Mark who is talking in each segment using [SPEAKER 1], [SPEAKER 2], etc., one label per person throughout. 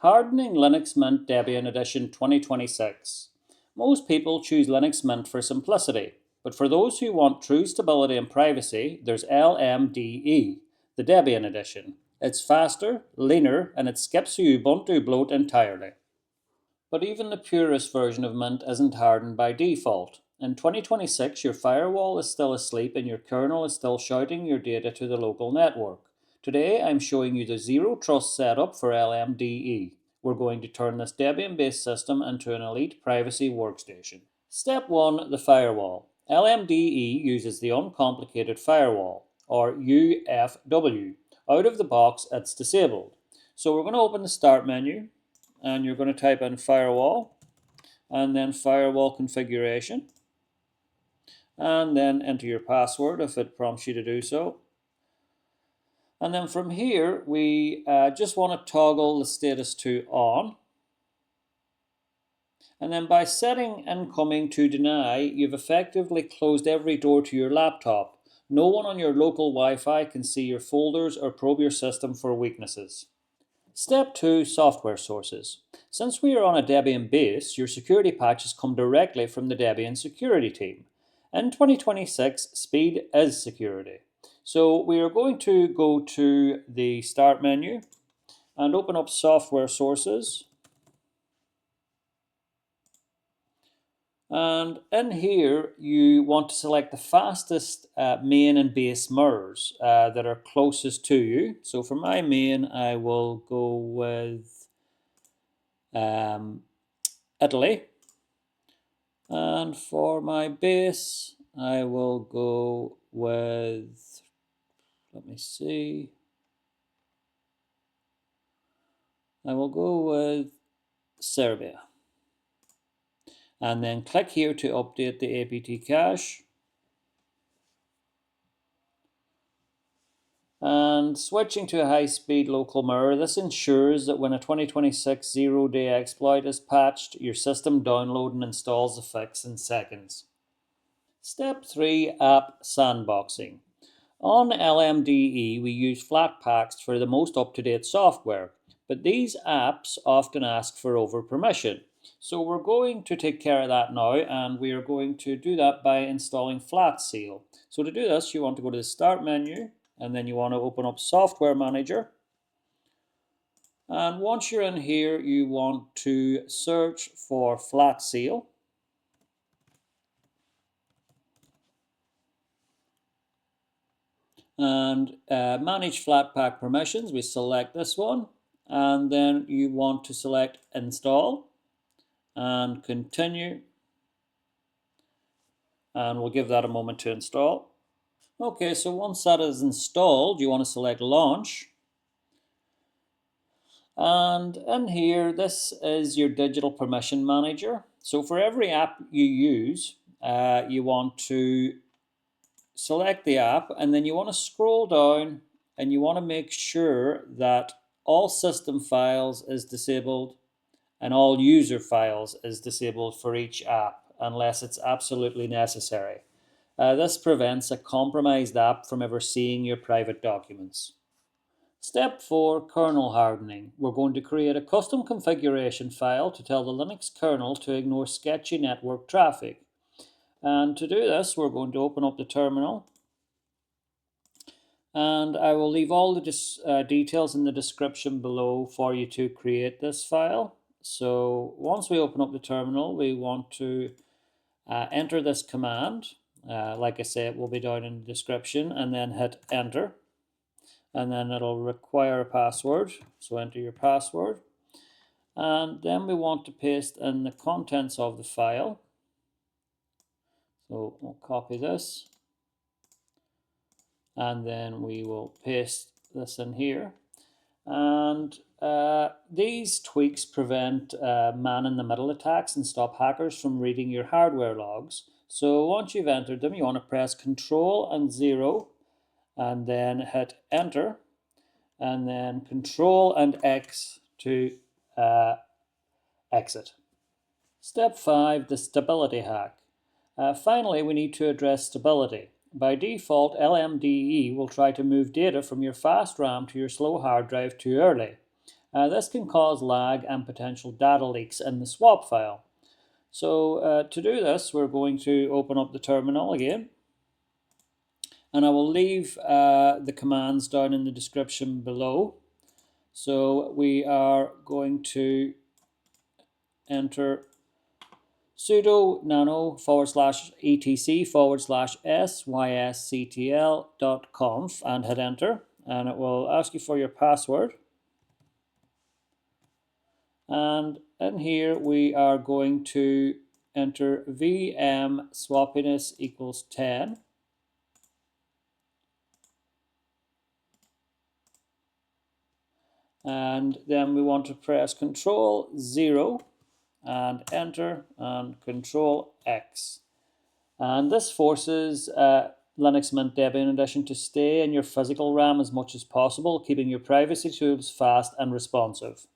[SPEAKER 1] Hardening Linux Mint Debian Edition 2026. Most people choose Linux Mint for simplicity, but for those who want true stability and privacy, there's LMDE, the Debian Edition. It's faster, leaner, and it skips the Ubuntu bloat entirely. But even the purest version of Mint isn't hardened by default. In 2026, your firewall is still asleep and your kernel is still shouting your data to the local network. Today, I'm showing you the Zero Trust setup for LMDE. We're going to turn this Debian-based system into an elite privacy workstation. Step 1. The firewall. LMDE uses the uncomplicated firewall, or UFW. Out of the box, it's disabled. So we're going to open the Start menu, and you're going to type in firewall, and then firewall configuration, and then enter your password if it prompts you to do so. And then from here, we just want to toggle the status to on. And then by setting incoming to deny, you've effectively closed every door to your laptop. No one on your local Wi-Fi can see your folders or probe your system for weaknesses. Step 2. Software sources. Since we are on a Debian base, your security patches come directly from the Debian security team. In 2026, speed is security. So we are going to go to the Start menu and open up Software Sources. And in here, you want to select the fastest main and base mirrors that are closest to you. So for my main, I will go with Italy. And for my base, I will go with, let me see, I will go with Serbia. And then click here to update the apt cache. And switching to a high-speed local mirror, this ensures that when a 2026 zero-day exploit is patched, your system downloads and installs the fix in seconds. Step 3. App Sandboxing. On LMDE, we use Flatpaks for the most up-to-date software, but these apps often ask for over-permission. So we're going to take care of that now, and we are going to do that by installing Flatseal. So to do this, you want to go to the Start menu, and then you want to open up Software Manager. And once you're in here, you want to search for Flatseal. And manage Flatpak permissions, we select this one, and then you want to select install and continue, and we'll give that a moment to install. Okay, so once that is installed, you want to select launch, and in here, this is your digital permission manager. So for every app you use, you want to select the app, and then you want to scroll down and you want to make sure that all system files is disabled and all user files is disabled for each app unless it's absolutely necessary. This prevents a compromised app from ever seeing your private documents. Step 4. Kernel Hardening. We're going to create a custom configuration file to tell the Linux kernel to ignore sketchy network traffic. And to do this, we're going to open up the terminal. And I will leave all the details in the description below for you to create this file. So once we open up the terminal, we want to enter this command. Like I say, it will be down in the description, and then hit enter. And then it'll require a password. So enter your password. And then we want to paste in the contents of the file. So we'll copy this, and then we will paste this in here. And these tweaks prevent man-in-the-middle attacks and stop hackers from reading your hardware logs. So once you've entered them, you want to press Control and 0, and then hit enter, and then Control and X to exit. Step 5. The stability hack. Finally, we need to address stability. By default, LMDE will try to move data from your fast RAM to your slow hard drive too early. This can cause lag and potential data leaks in the swap file. So to do this, we're going to open up the terminal again. And I will leave the commands down in the description below. So we are going to enter sudo nano /etc/sysctl.conf and hit enter, and it will ask you for your password. And in here we are going to enter vm.swappiness equals 10. And then we want to press Control 0 and enter and Control X. And this forces Linux Mint Debian Edition to stay in your physical RAM as much as possible, keeping your privacy tools fast and responsive.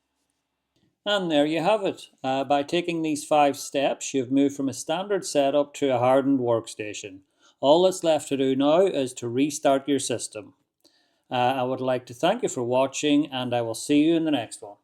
[SPEAKER 1] And there you have it. By taking these 5 steps, you've moved from a standard setup to a hardened workstation. All that's left to do now is to restart your system. I would like to thank you for watching, and I will see you in the next one.